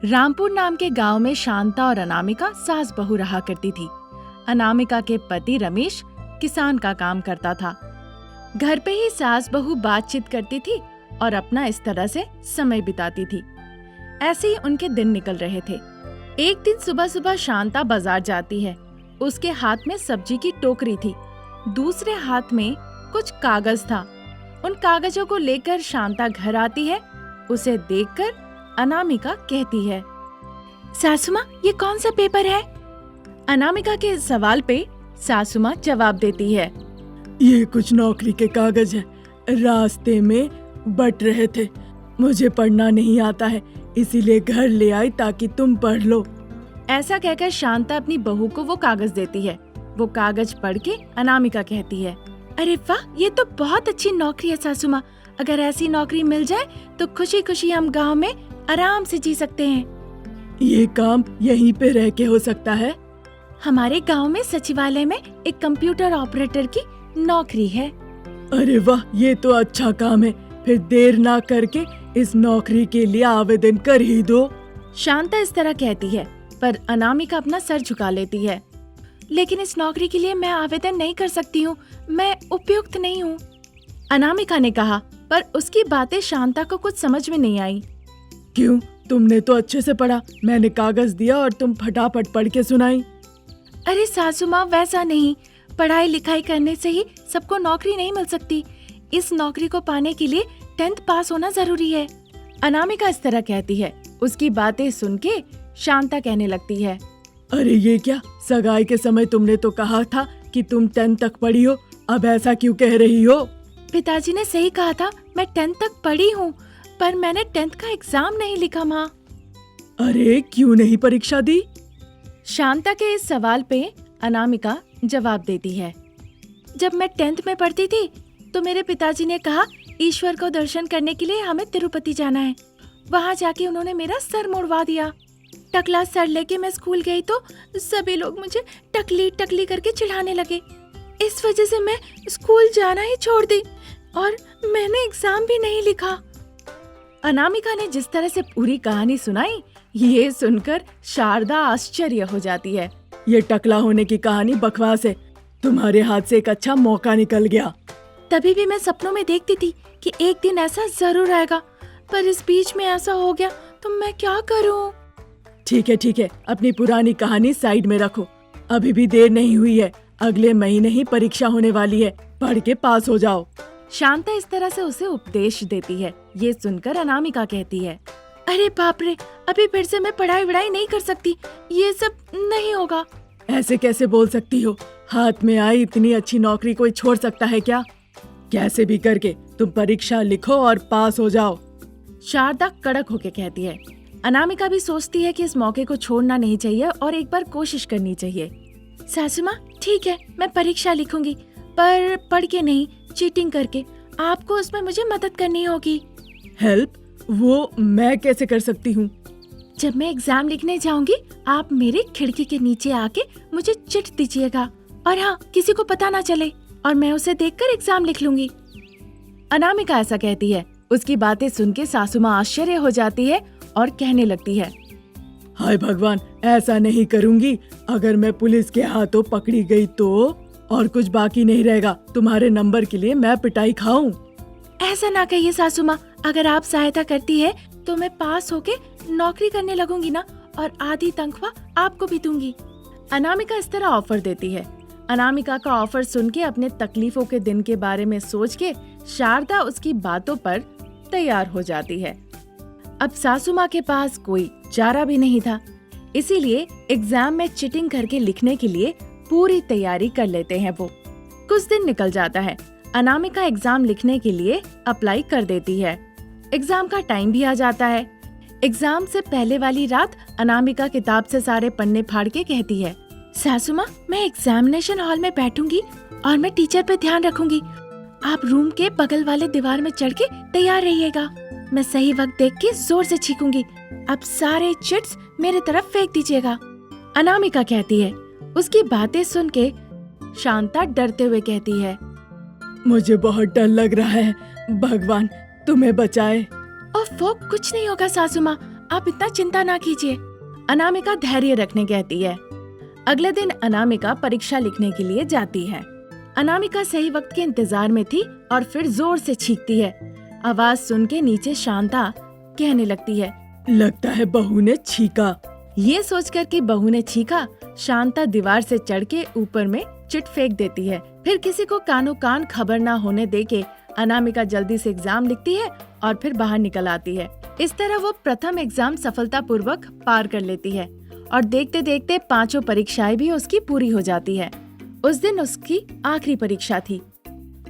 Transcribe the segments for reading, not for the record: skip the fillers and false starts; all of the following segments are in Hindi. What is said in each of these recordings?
रामपुर नाम के गांव में शांता और अनामिका सास बहू रहा करती थी। अनामिका के पति रमेश किसान का काम करता था। घर पे ही सास बहू बातचीत करती थी और अपना इस तरह से समय बिताती थी। ऐसे ही उनके दिन निकल रहे थे। एक दिन सुबह सुबह शांता बाजार जाती है। उसके हाथ में सब्जी की टोकरी थी, दूसरे हाथ में कुछ कागज था। उन कागजों को लेकर शांता घर आती है। उसे देखकर अनामिका कहती है, सासू माँ, ये कौन सा पेपर है? अनामिका के सवाल पे सासू माँ जवाब देती है, ये कुछ नौकरी के कागज है, रास्ते में बट रहे थे, मुझे पढ़ना नहीं आता है, इसीलिए घर ले आई ताकि तुम पढ़ लो। ऐसा कहकर शांता अपनी बहू को वो कागज देती है। वो कागज पढ़ के अनामिका कहती है, अरे वाह, ये तो बहुत अच्छी नौकरी है सासू माँ। अगर ऐसी नौकरी मिल जाए तो खुशी खुशी हम गांव में आराम से जी सकते हैं। ये काम यहीं पे रह के हो सकता है? हमारे गांव में सचिवालय में एक कंप्यूटर ऑपरेटर की नौकरी है। अरे वाह, ये तो अच्छा काम है। फिर देर ना करके इस नौकरी के लिए आवेदन कर ही दो। शांता इस तरह कहती है, पर अनामिका अपना सर झुका लेती है। लेकिन इस नौकरी के लिए मैं आवेदन नहीं कर सकती हूँ, मैं उपयुक्त नहीं हूँ, अनामिका ने कहा। पर उसकी बातें शांता को कुछ समझ में नहीं आई। क्यों? तुमने तो अच्छे से पढ़ा, मैंने कागज दिया और तुम फटाफट पढ़ के सुनाई। अरे सासू माँ, वैसा नहीं, पढ़ाई लिखाई करने से ही सबको नौकरी नहीं मिल सकती। इस नौकरी को पाने के लिए 10th पास होना जरूरी है, अनामिका इस तरह कहती है। उसकी बातें सुन के शांता कहने लगती है, अरे ये क्या, सगाई के समय तुमने तो कहा था कि तुम 10th तक पढ़ी हो, अब ऐसा क्यों कह रही हो? पिताजी ने सही कहा था, मैं 10th तक पढ़ी हूँ, पर मैंने 10th का एग्जाम नहीं लिखा माँ। अरे क्यों नहीं परीक्षा दी? शांता के इस सवाल पे अनामिका जवाब देती है, जब मैं 10th में पढ़ती थी तो मेरे पिताजी ने कहा ईश्वर को दर्शन करने के लिए हमें तिरुपति जाना है। वहाँ जाके उन्होंने मेरा सर मुड़वा दिया। टकला सर लेके मैं स्कूल गई तो सभी लोग मुझे टकली टकली करके चिढ़ाने लगे। इस वजह से मैं स्कूल जाना ही छोड़ दी और मैंने एग्जाम भी नहीं लिखा। अनामिका ने जिस तरह से पूरी कहानी सुनाई, ये सुनकर शारदा आश्चर्य हो जाती है। ये टकला होने की कहानी बकवास है, तुम्हारे हाथ से एक अच्छा मौका निकल गया। तभी भी मैं सपनों में देखती थी कि एक दिन ऐसा जरूर आएगा, पर इस बीच में ऐसा हो गया तो मैं क्या करूं? ठीक है, अपनी पुरानी कहानी साइड में रखो, अभी भी देर नहीं हुई है, अगले महीने ही परीक्षा होने वाली है, पढ़ के पास हो जाओ। शांता इस तरह से उसे उपदेश देती है। ये सुनकर अनामिका कहती है, अरे बाप रे, अभी फिर से मैं पढ़ाई वढ़ाई नहीं कर सकती, ये सब नहीं होगा। ऐसे कैसे बोल सकती हो? हाथ में आई इतनी अच्छी नौकरी कोई छोड़ सकता है क्या? कैसे भी करके तुम परीक्षा लिखो और पास हो जाओ, शारदा कड़क होके कहती है। अनामिका भी सोचती है कि इस मौके को छोड़ना नहीं चाहिए और एक बार कोशिश करनी चाहिए। सासू माँ, ठीक है, मैं परीक्षा लिखूंगी, पर पढ़ के नहीं, चीटिंग करके। आपको उसमें मुझे मदद करनी होगी। हेल्प? वो मैं कैसे कर सकती हूँ? जब मैं एग्जाम लिखने जाऊंगी, आप मेरे खिड़की के नीचे आके मुझे चिट दीजिएगा, और हाँ, किसी को पता ना चले, और मैं उसे देखकर एग्जाम लिख लूंगी। अनामिका ऐसा कहती है। उसकी बातें सुन के सासू माँ आश्चर्य हो जाती है और कहने लगती है, हाय भगवान, ऐसा नहीं करूंगी। अगर मैं पुलिस के हाथों पकड़ी गई तो और कुछ बाकी नहीं रहेगा, तुम्हारे नंबर के लिए मैं पिटाई खाऊं। ऐसा ना कहिए सासू माँ, अगर आप सहायता करती है तो मैं पास होके नौकरी करने लगूंगी ना, और आधी तनख्वाह आपको भी दूंगी। अनामिका इस तरह ऑफर देती है। अनामिका का ऑफर सुन के अपने तकलीफों के दिन के बारे में सोच के शारदा उसकी बातों पर तैयार हो जाती है। अब सासू माँ के पास कोई चारा भी नहीं था, इसीलिए एग्जाम में चीटिंग करके लिखने के लिए पूरी तैयारी कर लेते हैं वो। कुछ दिन निकल जाता है। अनामिका एग्जाम लिखने के लिए अप्लाई कर देती है। एग्जाम का टाइम भी आ जाता है। एग्जाम से पहले वाली रात अनामिका किताब से सारे पन्ने फाड़ के कहती है, सासू माँ, मैं एग्जामिनेशन हॉल में बैठूंगी और मैं टीचर पे ध्यान रखूंगी। आप रूम के बगल वाले दीवार में चढ़ के तैयार रहिएगा। मैं सही वक्त देख के जोर से चीखूंगी। अब सारे चिट्स मेरे तरफ फेंक दीजिएगा, अनामिका कहती है। उसकी बातें सुन के शांता डरते हुए कहती है, मुझे बहुत डर लग रहा है, भगवान तुम्हें बचाए। ओफो, कुछ नहीं होगा सासू माँ, आप इतना चिंता ना कीजिए, अनामिका धैर्य रखने कहती है। अगले दिन अनामिका परीक्षा लिखने के लिए जाती है। अनामिका सही वक्त के इंतजार में थी और फिर जोर से चीखती है। आवाज सुन के नीचे शांता कहने लगती है, लगता है बहू ने छींका। ये सोचकर कि बहू ने छींका, शांता दीवार से चढ़ के ऊपर में चिट फेंक देती है। फिर किसी को कानो कान खबर ना होने देके अनामिका जल्दी से एग्जाम लिखती है और फिर बाहर निकल आती है। इस तरह वो प्रथम एग्जाम सफलतापूर्वक पार कर लेती है और देखते देखते 5 परीक्षाएं भी उसकी पूरी हो जाती है। उस दिन उसकी आखिरी परीक्षा थी।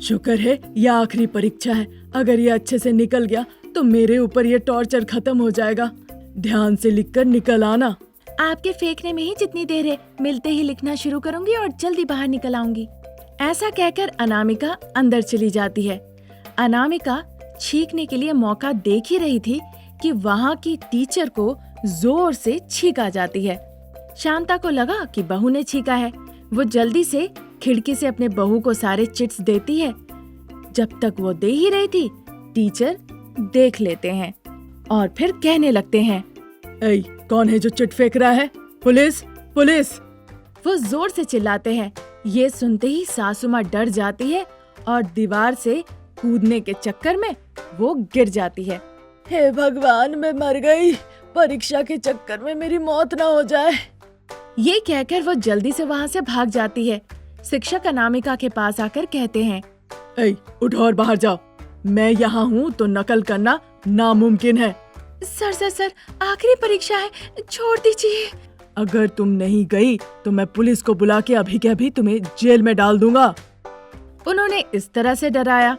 शुक्र है ये आखिरी परीक्षा है, अगर ये अच्छे से निकल गया तो मेरे ऊपर ये टॉर्चर खत्म हो जाएगा। ध्यान से लिखकर निकल आना। आपके फेंकने में ही जितनी देर है, मिलते ही लिखना शुरू करूंगी और जल्दी बाहर निकल आऊंगी। ऐसा कहकर अनामिका अंदर चली जाती है। अनामिका छींकने के लिए मौका देख ही रही थी कि वहाँ की टीचर को जोर से छींक आ जाती है। शांता को लगा कि बहू ने छींका है। वो जल्दी से खिड़की से अपने बहू को सारे चिट्स देती है। जब तक वो दे ही रही थी, टीचर देख लेते हैं और फिर कहने लगते हैं, ऐ, कौन है जो चिट फेंक रहा है? Police, police! वो जोर से चिल्लाते हैं। ये सुनते ही सासू माँ डर जाती है और दीवार से कूदने के चक्कर में वो गिर जाती है। हे भगवान, मैं मर गई। परीक्षा के चक्कर में मेरी मौत ना हो जाए। ये कहकर वो जल्दी से वहाँ से भाग जाती है। शिक्षक अनामिका के पास आकर कहते हैं, ऐ, उठो और बाहर जाओ। मैं यहाँ हूँ तो नकल करना नामुमकिन है। सर, आखिरी परीक्षा है, छोड़ दीजिए। अगर तुम नहीं गई तो मैं पुलिस को बुला के अभी के अभी तुम्हें जेल में डाल दूंगा। उन्होंने इस तरह से डराया।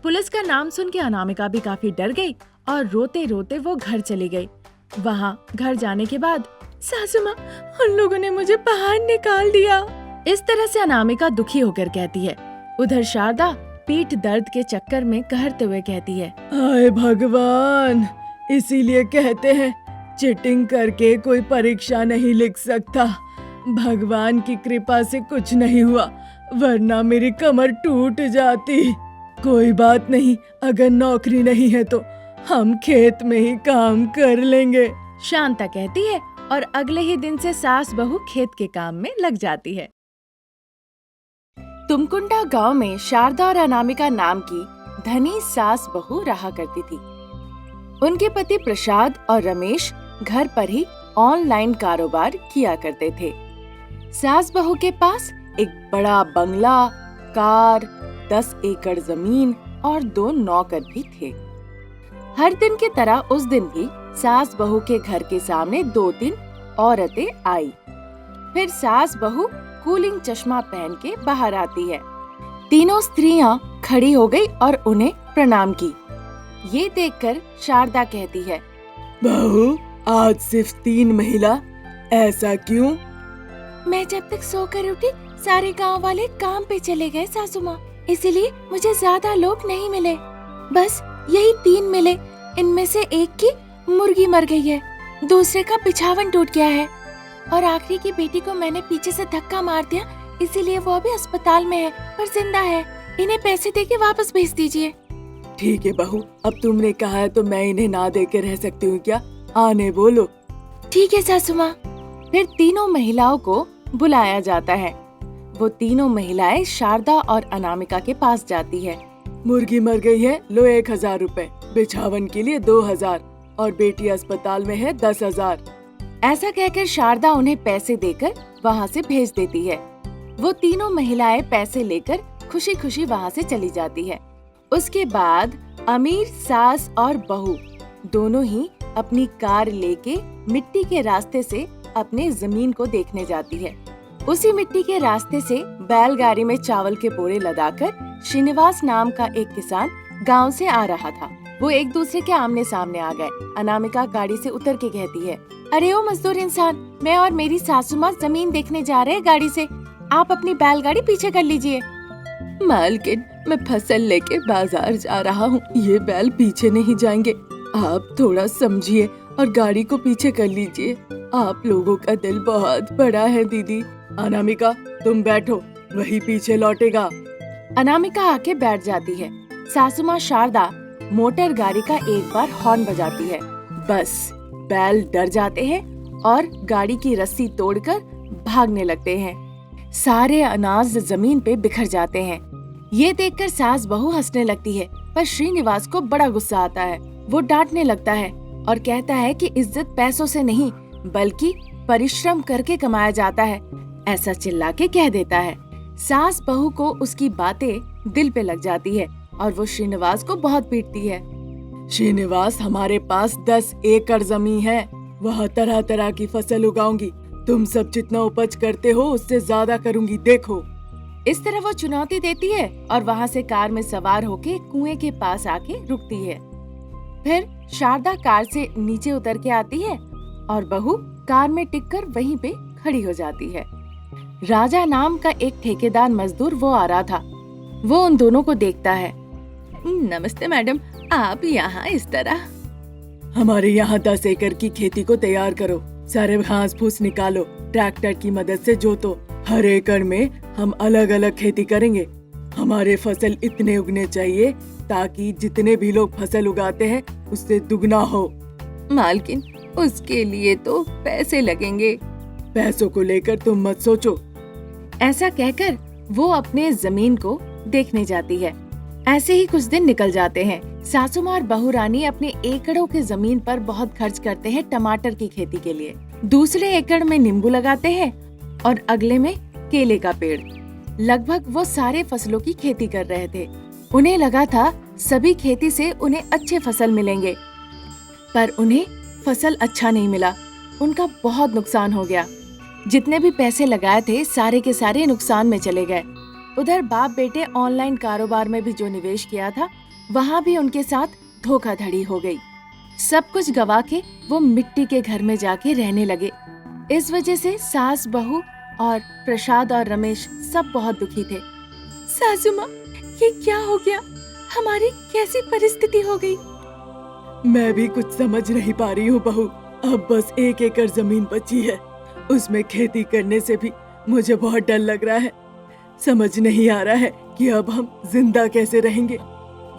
पुलिस का नाम सुन के अनामिका भी काफी डर गई और रोते रोते वो घर चली गई। वहाँ घर जाने के बाद, सासू माँ, उन लोगों ने मुझे बाहर निकाल दिया। इस तरह से अनामिका दुखी होकर कहती है। उधर शारदा पीठ दर्द के चक्कर में कहरते हुए कहती है, हाय भगवान, इसीलिए कहते हैं चीटिंग करके कोई परीक्षा नहीं लिख सकता। भगवान की कृपा से कुछ नहीं हुआ, वरना मेरी कमर टूट जाती। कोई बात नहीं, अगर नौकरी नहीं है तो हम खेत में ही काम कर लेंगे। शांता कहती है और अगले ही दिन से सास बहू खेत के काम में लग जाती है। तुमकुंडा गांव में शारदा और अनामिका नाम की धनी सास बहू रहा करती थी। उनके पति प्रसाद और रमेश घर पर ही ऑनलाइन कारोबार किया करते थे। सास बहू के पास एक बड़ा बंगला, कार, 10 एकड़ जमीन और 2 नौकर भी थे। हर दिन की तरह उस दिन भी सास बहू के घर के सामने 2-3 औरतें आई। फिर सास बहू कूलिंग चश्मा पहन के बाहर आती है। तीनों स्त्रियां खड़ी हो गई और उन्हें प्रणाम की। ये देखकर शारदा कहती है, बहू, आज सिर्फ 3 महिला, ऐसा क्यों? मैं जब तक सोकर उठी सारे गांव वाले काम पे चले गए सासू माँ, इसीलिए मुझे ज्यादा लोग नहीं मिले। बस यही 3 मिले। इनमें से एक की मुर्गी मर गई है, दूसरे का बिछावन टूट गया है और आखिरी की बेटी को मैंने पीछे से धक्का मार दिया, इसीलिए वो अभी अस्पताल में है पर जिंदा है। इन्हें पैसे देके वापस भेज दीजिए। ठीक है बहू, अब तुमने कहा है तो मैं इन्हें ना दे के रह सकती हूँ क्या? आने बोलो। ठीक है सासू माँ। फिर तीनों महिलाओं को बुलाया जाता है। वो तीनों महिलाएं शारदा और अनामिका के पास जाती है। मुर्गी मर गई है, लो 1000 रुपए, बिछावन के लिए 2000 और बेटी अस्पताल में है 10,000। ऐसा कहकर शारदा उन्हें पैसे देकर वहाँ से भेज देती है। वो तीनों महिलाएं पैसे लेकर खुशी खुशी वहाँ से चली जाती है। उसके बाद अमीर सास और बहू दोनों ही अपनी कार लेके मिट्टी के रास्ते से अपने जमीन को देखने जाती है। उसी मिट्टी के रास्ते से बैलगाड़ी में चावल के बोरे लदाकर श्रीनिवास नाम का एक किसान गांव से आ रहा था। वो एक दूसरे के आमने सामने आ गए। अनामिका गाड़ी से उतर के कहती है, अरे ओ मजदूर इंसान, मैं और मेरी सासू माँ जमीन देखने जा रहे हैं गाड़ी से, आप अपनी बैलगाड़ी पीछे कर लीजिए। मालकिन, मैं फसल लेके बाजार जा रहा हूँ, ये बैल पीछे नहीं जाएंगे। आप थोड़ा समझिए और गाड़ी को पीछे कर लीजिए। आप लोगों का दिल बहुत बड़ा है दीदी। अनामिका, तुम बैठो, वही पीछे लौटेगा। अनामिका आके बैठ जाती है। सासू माँ शारदा मोटर गाड़ी का एक बार हॉर्न बजाती है। बस, बैल डर जाते हैं और गाड़ी की रस्सी तोड़कर भागने लगते हैं। सारे अनाज जमीन पे बिखर जाते हैं। ये देखकर सास बहू हंसने लगती है, पर श्रीनिवास को बड़ा गुस्सा आता है। वो डांटने लगता है और कहता है कि इज्जत पैसों से नहीं बल्कि परिश्रम करके कमाया जाता है, ऐसा चिल्ला के कह देता है। सास बहू को उसकी बातें दिल पे लग जाती है और वो श्रीनिवास को बहुत पीटती है। श्रीनिवास, हमारे पास 10 एकड़ जमीन है, वहाँ तरह तरह की फसल उगाऊंगी। तुम सब जितना उपज करते हो उससे ज्यादा करूंगी, देखो। इस तरह वो चुनौती देती है और वहाँ से कार में सवार होके कुएं के पास आके रुकती है। फिर शारदा कार से नीचे उतर के आती है और बहू कार में टिककर वहीं पे खड़ी हो जाती है। राजा नाम का एक ठेकेदार मजदूर वो आ रहा था। वो उन दोनों को देखता है। नमस्ते मैडम, आप यहाँ इस तरह? हमारे यहाँ 10 एकड़ की खेती को तैयार करो, सारे घास फूस निकालो, ट्रैक्टर की मदद से जोतो। हर एकड़ में हम अलग अलग खेती करेंगे। हमारे फसल इतने उगने चाहिए ताकि जितने भी लोग फसल उगाते हैं उससे दुगना हो। मालकिन, उसके लिए तो पैसे लगेंगे। पैसों को लेकर तुम मत सोचो। ऐसा कहकर वो अपने जमीन को देखने जाती है। ऐसे ही कुछ दिन निकल जाते हैं। सासू माँ और बहू रानी अपने एकड़ों के जमीन पर बहुत खर्च करते हैं टमाटर की खेती के लिए। दूसरे एकड़ में नींबू लगाते हैं और अगले में केले का पेड़। लगभग वो सारे फसलों की खेती कर रहे थे। उन्हें लगा था सभी खेती से उन्हें अच्छे फसल मिलेंगे, पर उन्हें फसल अच्छा नहीं मिला। उनका बहुत नुकसान हो गया। जितने भी पैसे लगाए थे सारे के सारे नुकसान में चले गए। उधर बाप बेटे ऑनलाइन कारोबार में भी जो निवेश किया था वहाँ भी उनके साथ धोखाधड़ी हो गई। सब कुछ गवा के वो मिट्टी के घर में जाके रहने लगे। इस वजह से सास बहू और प्रसाद और रमेश सब बहुत दुखी थे। सासू माँ, ये क्या हो गया? हमारी कैसी परिस्थिति हो गई? मैं भी कुछ समझ नहीं पा रही हूँ बहू। अब बस 1 एकड़ जमीन बची है, उसमें खेती करने से भी मुझे बहुत डर लग रहा है। समझ नहीं आ रहा है कि अब हम जिंदा कैसे रहेंगे।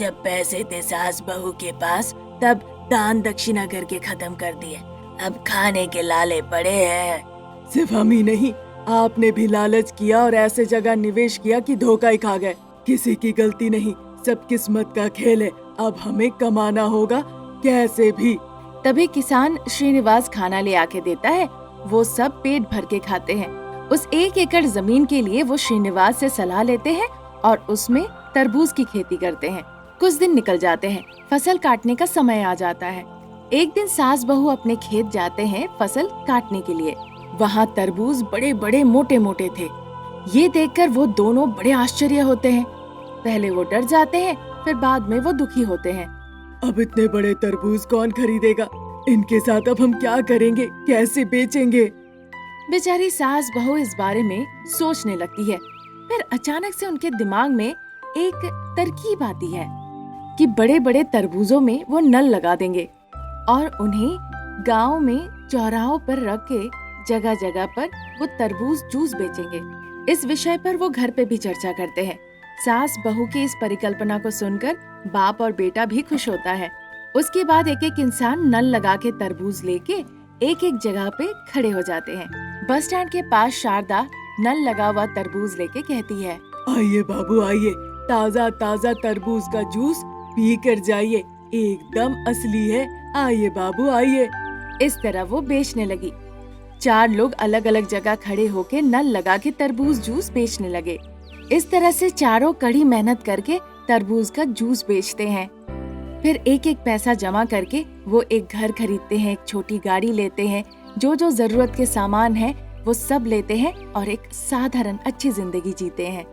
जब पैसे थे सास बहू के पास तब दान दक्षिणा करके खत्म कर दिए। अब खाने के लाले पड़े हैं। सिर्फ हम ही नहीं, आपने भी लालच किया और ऐसे जगह निवेश किया कि धोखा ही खा गए। किसी की गलती नहीं, सब किस्मत का खेल है। अब हमें कमाना होगा कैसे भी। तभी किसान श्रीनिवास खाना ले आके देता है। वो सब पेट भर के खाते हैं। उस 1 एकड़ जमीन के लिए वो श्रीनिवास से सलाह लेते हैं और उसमें तरबूज की खेती करते हैं। कुछ दिन निकल जाते हैं। फसल काटने का समय आ जाता है। एक दिन सास बहू अपने खेत जाते हैं फसल काटने के लिए। वहाँ तरबूज बड़े बड़े मोटे मोटे थे। ये देखकर वो दोनों बड़े आश्चर्य होते हैं। पहले वो डर जाते हैं, फिर बाद में वो दुखी होते हैं। अब इतने बड़े तरबूज कौन खरीदेगा? इनके साथ अब हम क्या करेंगे, कैसे बेचेंगे? बेचारी सास बहू इस बारे में सोचने लगती है। फिर अचानक से उनके दिमाग में एक तरकीब आती है कि बड़े बड़े तरबूजों में वो नल लगा देंगे और उन्हें गांव में चौराहों पर रख के जगह जगह पर वो तरबूज जूस बेचेंगे। इस विषय पर वो घर पे भी चर्चा करते हैं। सास बहू की इस परिकल्पना को सुनकर बाप और बेटा भी खुश होता है। उसके बाद एक एक इंसान नल लगा के तरबूज लेके एक एक जगह पे खड़े हो जाते हैं। बस स्टैंड के पास शारदा नल लगा हुआ तरबूज लेके कहती है, आइए बाबू आइए, ताजा ताजा तरबूज का जूस पी कर जाइए, एकदम असली है। आइए बाबू आइए। इस तरह वो बेचने लगी। 4 लोग अलग अलग जगह खड़े होके नल लगा के तरबूज जूस बेचने लगे। इस तरह से चारों कड़ी मेहनत करके तरबूज का जूस बेचते हैं। फिर एक एक पैसा जमा करके वो एक घर खरीदते हैं, एक छोटी गाड़ी लेते हैं, जो जो जरूरत के सामान है वो सब लेते हैं और एक साधारण अच्छी जिंदगी जीते हैं।